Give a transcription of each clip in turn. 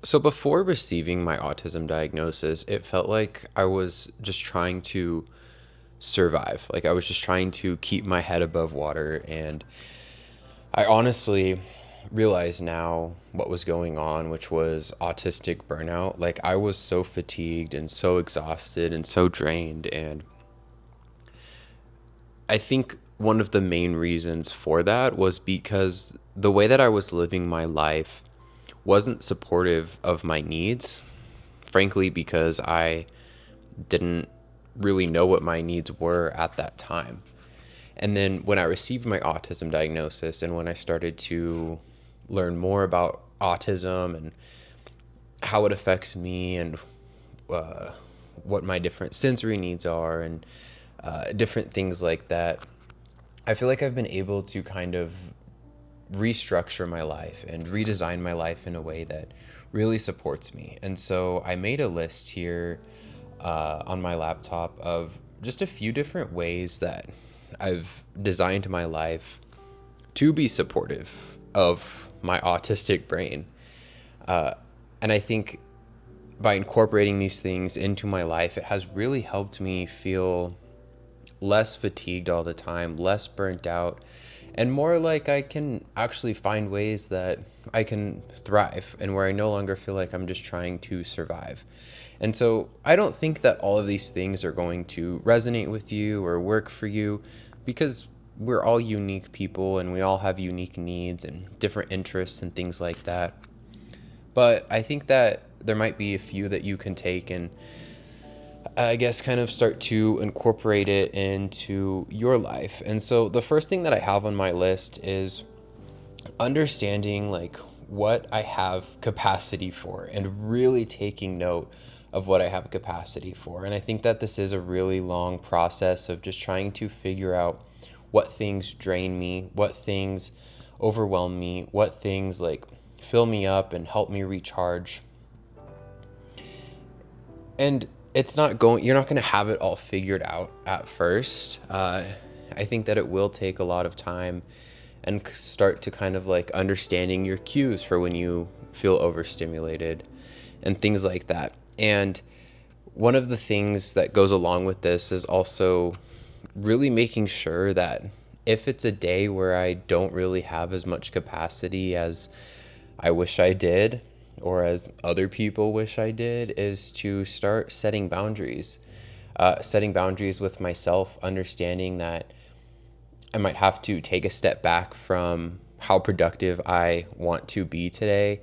So before receiving my autism diagnosis, it felt like I was just trying to survive. Like I was just trying to keep my head above water. And I honestly realize now what was going on, which was autistic burnout. Like I was so fatigued and so exhausted and so drained. And I think one of the main reasons for that was because the way that I was living my life wasn't supportive of my needs. Frankly, because I didn't really know what my needs were at that time. And then when I received my autism diagnosis and when I started to learn more about autism and how it affects me and uh, what my different sensory needs are and different things like that, I feel like I've been able to kind of restructure my life and redesign my life in a way that really supports me. And so I made a list here on my laptop of just a few different ways that I've designed my life to be supportive of my autistic brain. And I think by incorporating these things into my life, it has really helped me feel less fatigued all the time, less burnt out, and more like I can actually find ways that I can thrive and where I no longer feel like I'm just trying to survive. And so I don't think that all of these things are going to resonate with you or work for you because we're all unique people and we all have unique needs and different interests and things like that. But I think that there might be a few that you can take and I guess kind of start to incorporate it into your life. And so the first thing that I have on my list is understanding like what I have capacity for and really taking note of what I have capacity for. And I think that this is a really long process of just trying to figure out what things drain me, what things overwhelm me, what things like fill me up and help me recharge. And you're not going to have it all figured out at first. I think that it will take a lot of time and start to kind of like understanding your cues for when you feel overstimulated and things like that. And one of the things that goes along with this is also really making sure that if it's a day where I don't really have as much capacity as I wish I did, or as other people wish I did, is to start setting boundaries. Setting boundaries with myself, understanding that I might have to take a step back from how productive I want to be today,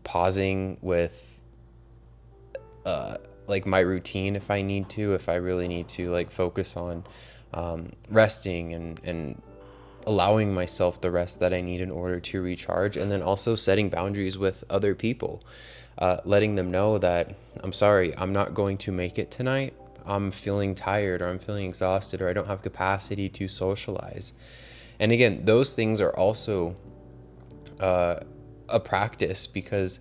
pausing with like my routine if I really need to like focus on resting and allowing myself the rest that I need in order to recharge, and then also setting boundaries with other people, letting them know that I'm sorry, I'm not going to make it tonight. I'm feeling tired or I'm feeling exhausted or I don't have capacity to socialize. And again, those things are also a practice because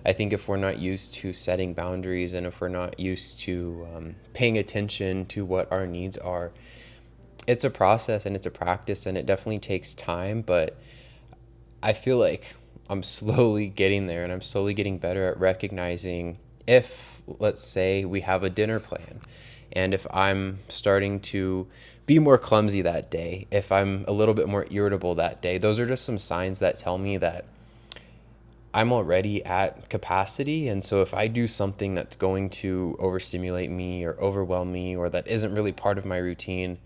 I think if we're not used to setting boundaries and if we're not used to paying attention to what our needs are, it's a process and it's a practice and it definitely takes time, but I feel like I'm slowly getting there and I'm slowly getting better at recognizing if, let's say, we have a dinner plan and if I'm starting to be more clumsy that day, if I'm a little bit more irritable that day, those are just some signs that tell me that I'm already at capacity. And so if I do something that's going to overstimulate me or overwhelm me or that isn't really part of my routine,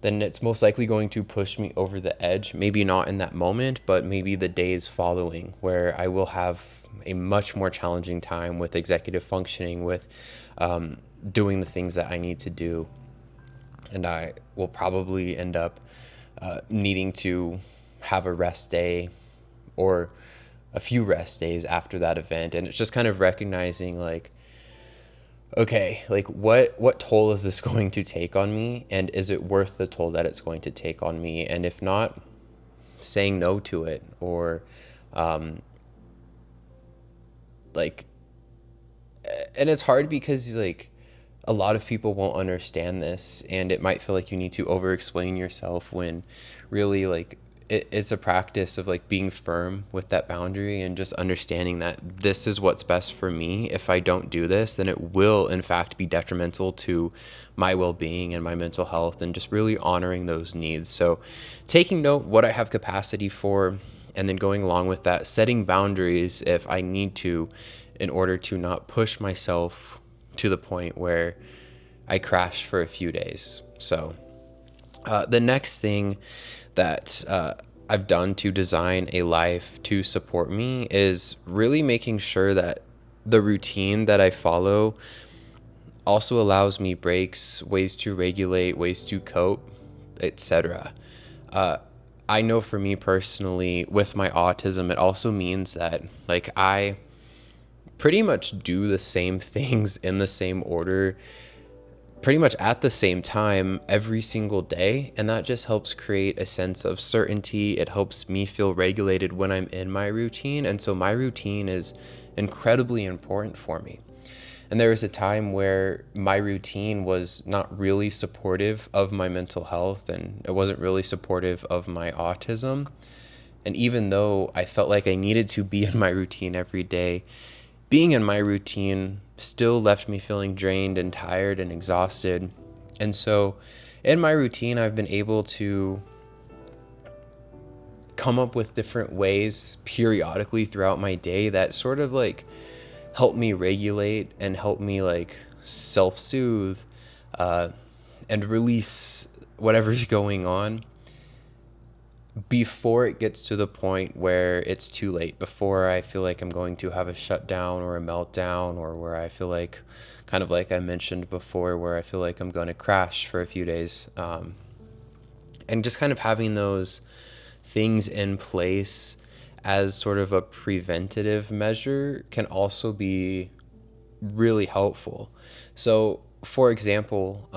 then it's most likely going to push me over the edge. Maybe not in that moment, but maybe the days following, where I will have a much more challenging time with executive functioning, with doing the things that I need to do. And I will probably end up needing to have a rest day or a few rest days after that event. And it's just kind of recognizing like, okay, like what toll is this going to take on me, and is it worth the toll that it's going to take on me? And if not, saying no to it, or like, and it's hard because like a lot of people won't understand this, and it might feel like you need to over explain yourself when really like it's a practice of like being firm with that boundary and just understanding that this is what's best for me. If I don't do this, then it will in fact be detrimental to my well-being and my mental health, and just really honoring those needs. So taking note what I have capacity for, and then going along with that, setting boundaries if I need to, in order to not push myself to the point where I crash for a few days. So the next thing that I've done to design a life to support me is really making sure that the routine that I follow also allows me breaks, ways to regulate, ways to cope, etc. I know for me personally, with my autism, it also means that like I pretty much do the same things in the same order, pretty much at the same time every single day. And that just helps create a sense of certainty. It helps me feel regulated when I'm in my routine. And so my routine is incredibly important for me. And there was a time where my routine was not really supportive of my mental health, and it wasn't really supportive of my autism. And even though I felt like I needed to be in my routine every day, being in my routine still left me feeling drained and tired and exhausted. And so in my routine, I've been able to come up with different ways periodically throughout my day that sort of like help me regulate and help me like self-soothe and release whatever's going on before it gets to the point where it's too late, before I feel like I'm going to have a shutdown or a meltdown, or where I feel like, kind of like I mentioned before, where I feel like I'm going to crash for a few days. And just kind of having those things in place as sort of a preventative measure can also be really helpful. So, for example,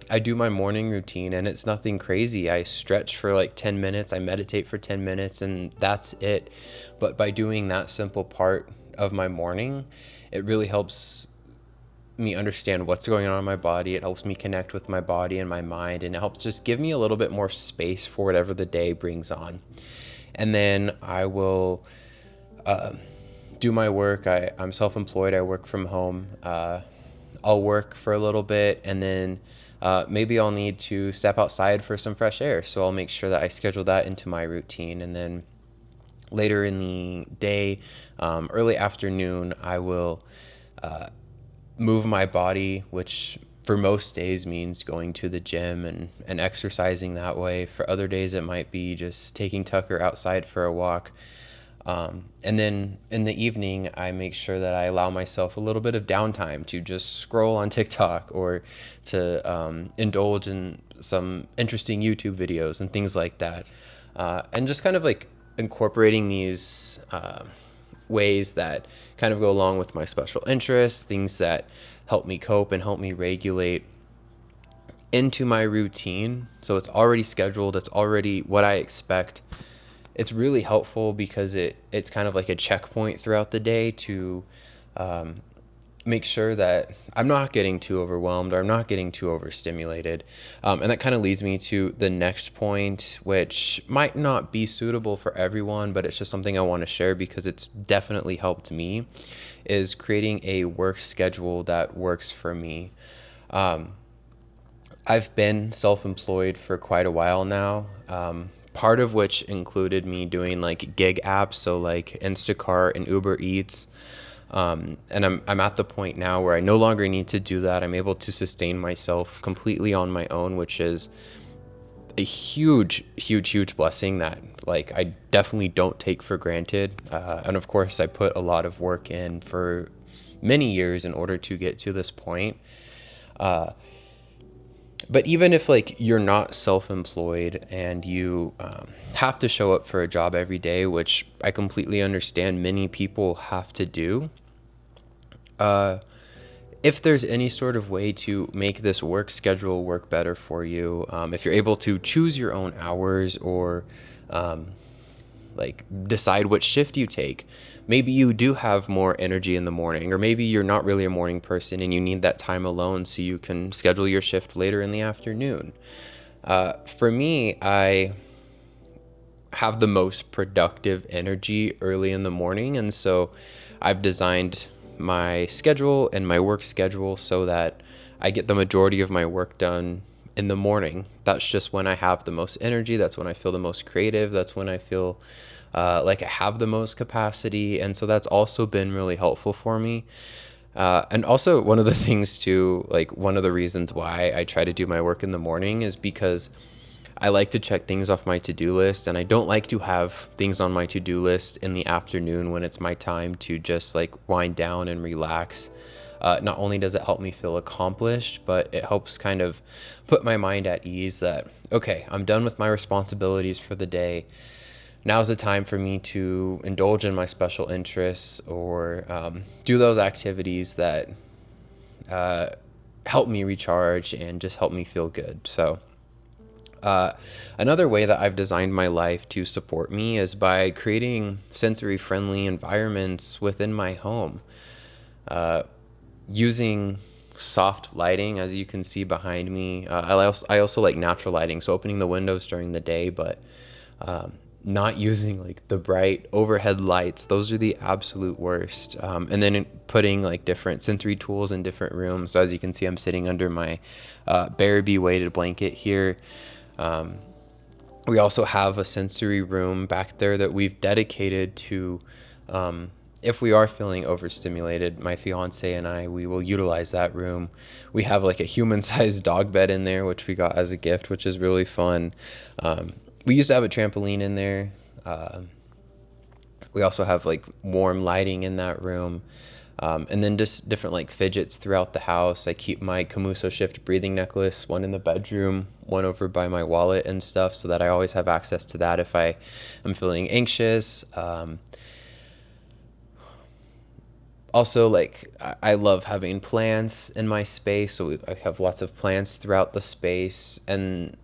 I do my morning routine, and it's nothing crazy. I stretch for like 10 minutes, I meditate for 10 minutes, and that's it. But by doing that simple part of my morning, it really helps me understand what's going on in my body. It helps me connect with my body and my mind, and it helps just give me a little bit more space for whatever the day brings on. And then I will do my work. I'm self-employed. I work from home. I'll work for a little bit, and then maybe I'll need to step outside for some fresh air. So I'll make sure that I schedule that into my routine. And then later in the day, early afternoon, I will move my body, which for most days means going to the gym and exercising that way. For other days, it might be just taking Tucker outside for a walk. And then in the evening, I make sure that I allow myself a little bit of downtime to just scroll on TikTok, or to indulge in some interesting YouTube videos and things like that. And just kind of like incorporating these ways that kind of go along with my special interests, things that help me cope and help me regulate into my routine. So it's already scheduled, it's already what I expect. It's really helpful because it's kind of like a checkpoint throughout the day to make sure that I'm not getting too overwhelmed, or I'm not getting too overstimulated. And that kind of leads me to the next point, which might not be suitable for everyone, but it's just something I want to share because it's definitely helped me, is creating a work schedule that works for me. I've been self-employed for quite a while now. Part of which included me doing like gig apps, so like Instacart and Uber Eats. And I'm at the point now where I no longer need to do that. I'm able to sustain myself completely on my own, which is a huge, huge, huge blessing that like I definitely don't take for granted. And of course, I put a lot of work in for many years in order to get to this point. But even if like you're not self-employed and you have to show up for a job every day, which I completely understand many people have to do, if there's any sort of way to make this work schedule work better for you, if you're able to choose your own hours, or like decide what shift you take. Maybe you do have more energy in the morning, or maybe you're not really a morning person and you need that time alone so you can schedule your shift later in the afternoon. For me, I have the most productive energy early in the morning. And so I've designed my schedule and my work schedule so that I get the majority of my work done in the morning. That's just when I have the most energy. That's when I feel the most creative. That's when I feel like I have the most capacity. And so that's also been really helpful for me. And also, one of the things too, like one of the reasons why I try to do my work in the morning is because I like to check things off my to-do list, and I don't like to have things on my to-do list in the afternoon when it's my time to just like wind down and relax. Not only does it help me feel accomplished, but it helps kind of put my mind at ease that, okay, I'm done with my responsibilities for the day. Now's the time for me to indulge in my special interests or do those activities that help me recharge and just help me feel good. So another way that I've designed my life to support me is by creating sensory friendly environments within my home. Using soft lighting, as you can see behind me. I also like natural lighting, so opening the windows during the day, but not using like the bright overhead lights. Those are the absolute worst. And then putting like different sensory tools in different rooms. So as you can see, I'm sitting under my Bearby weighted blanket here. We also have a sensory room back there that we've dedicated to, if we are feeling overstimulated, my fiance and I, we will utilize that room. We have like a human-sized dog bed in there, which we got as a gift, which is really fun. We used to have a trampoline in there. We also have like warm lighting in that room. And then just different like fidgets throughout the house. I keep my Camuso Shift breathing necklace, one in the bedroom, one over by my wallet and stuff, so that I always have access to that if I am feeling anxious. Also, like, I love having plants in my space, so I have lots of plants throughout the space. And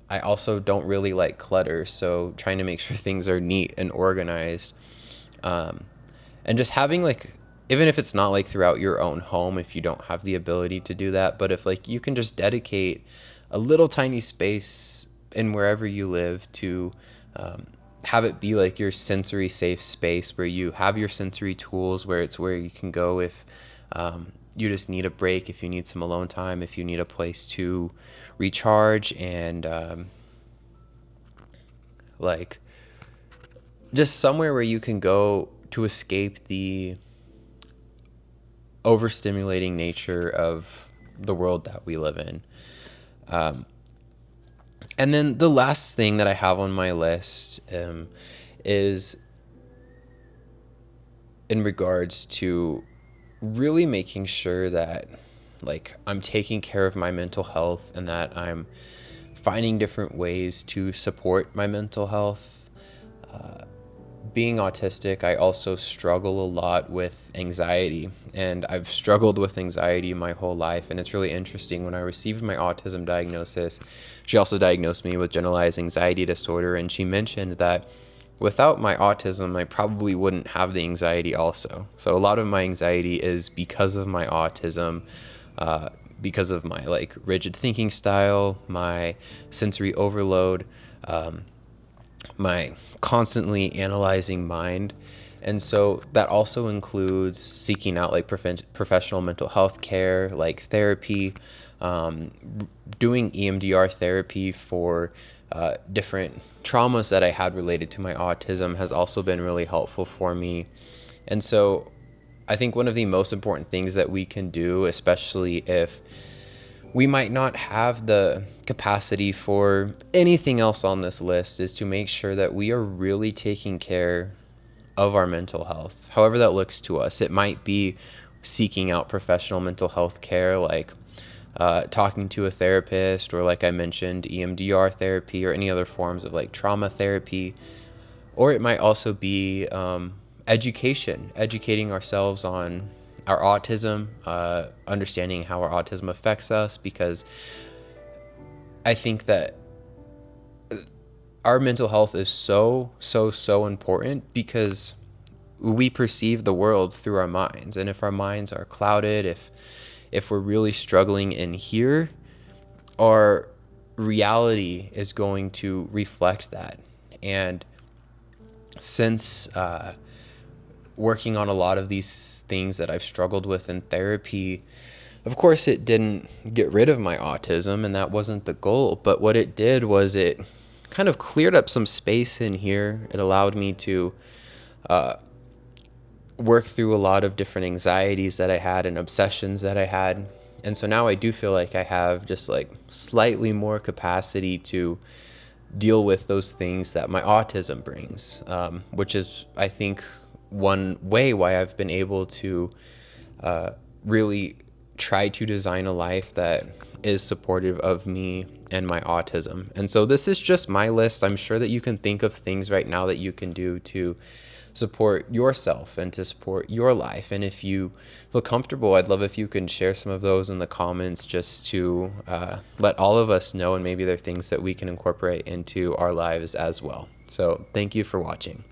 I also don't really like clutter, so trying to make sure things are neat and organized. And just having like, even if it's not like throughout your own home, if you don't have the ability to do that, but if like you can just dedicate a little tiny space in wherever you live to have it be like your sensory safe space where you have your sensory tools, where it's where you can go if you just need a break, if you need some alone time, if you need a place to recharge, and like just somewhere where you can go to escape the overstimulating nature of the world that we live in. And then the last thing that I have on my list is in regards to really making sure that like I'm taking care of my mental health and that I'm finding different ways to support my mental health. Being autistic, I also struggle a lot with anxiety, and I've struggled with anxiety my whole life. And it's really interesting, when I received my autism diagnosis, she also diagnosed me with generalized anxiety disorder, and she mentioned that without my autism, I probably wouldn't have the anxiety also. So a lot of my anxiety is because of my autism, because of my like rigid thinking style, my sensory overload, my constantly analyzing mind. And so that also includes seeking out like professional mental health care, like therapy, doing EMDR therapy for different traumas that I had related to my autism has also been really helpful for me. And so I think one of the most important things that we can do, especially if we might not have the capacity for anything else on this list, is to make sure that we are really taking care of our mental health, however that looks to us. It might be seeking out professional mental health care, like talking to a therapist, or like I mentioned, EMDR therapy, or any other forms of like trauma therapy. Or it might also be educating ourselves on our autism, understanding how our autism affects us, because I think that our mental health is so important, because we perceive the world through our minds. And if our minds are clouded, if we're really struggling in here, our reality is going to reflect that. And since working on a lot of these things that I've struggled with in therapy, of course, it didn't get rid of my autism, and that wasn't the goal. But what it did was it kind of cleared up some space in here. It allowed me to work through a lot of different anxieties that I had and obsessions that I had. And so now I do feel like I have just like slightly more capacity to deal with those things that my autism brings, which is, I think, one way why I've been able to really try to design a life that is supportive of me and my autism. And so this is just my list. I'm sure that you can think of things right now that you can do to support yourself and to support your life. And if you feel comfortable, I'd love if you can share some of those in the comments, just to let all of us know, and maybe they're things that we can incorporate into our lives as well. So thank you for watching.